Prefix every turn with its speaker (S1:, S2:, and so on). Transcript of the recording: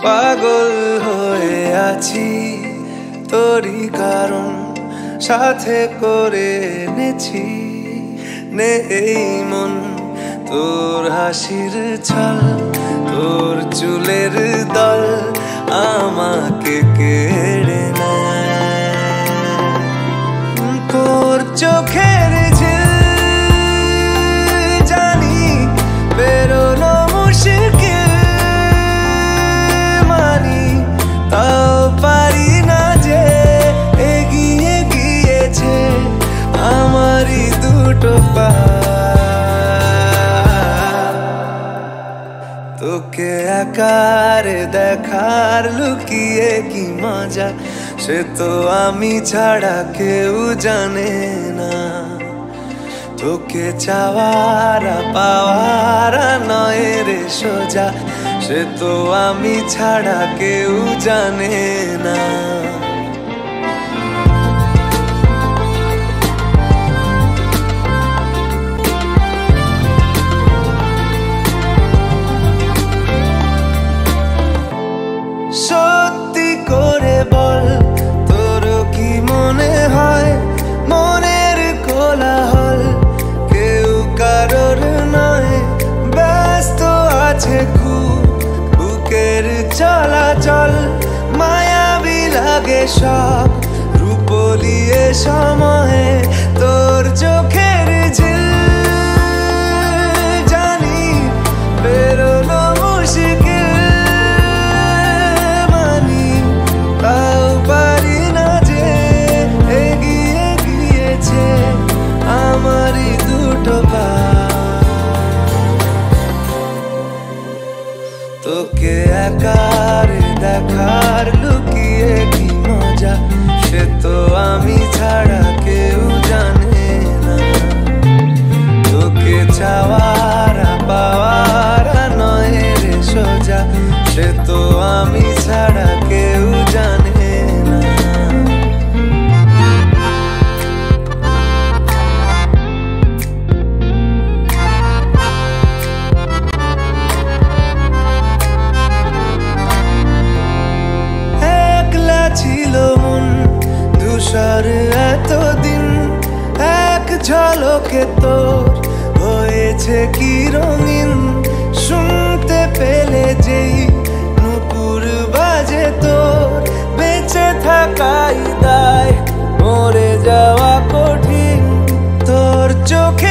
S1: পাগল হয়ে আছি তোরই কারণ সাথে করে এনেছি নেই মন তোর হাসির ছল তোর চুলের দল আমাকে কেড়ে নেয় তোর চোখের ঝিল জানি বেরোনো মুশকিল মানি তাও পারি না যে এগিয়ে গিয়েছে আমারই দুটো পা তোকে একার দেখার লুকিয়ে কি মজা সে তো আমি ছাড়া কেউ জানে না তোকে চাওয়ার পাওয়ার নয় রে সোজা সে তো আমি ছাড়া কেউ জানে না সত্যি করে বল তোর কি মনে হয় মনের কোলাহল কেউ কারোর নয় ব্যস্ত আছে খুব বুকের চলাচল মায়াবী লাগে সব রূপলিয়ে সময়ে তোর চোখের ঝিল জানি বেরোনো মুশকিল তোকে একার দেখার লুকিয়ে কি মজা সে তো আমি ছাড়া কেউ জানে না তোকে চাওয়ার পাওয়ার নয় রে সোজা সে তো আমি ছাড়া কেউ জানে না ছিল মন ধূসর এতদিন এক ঝলকে তোর হয়েছে কি রঙিন শুনতে পেলে যেই নুপুর বাজে তোর বেঁচে থাকাই দায় মরে যাওয়া কঠিন তোর চোখে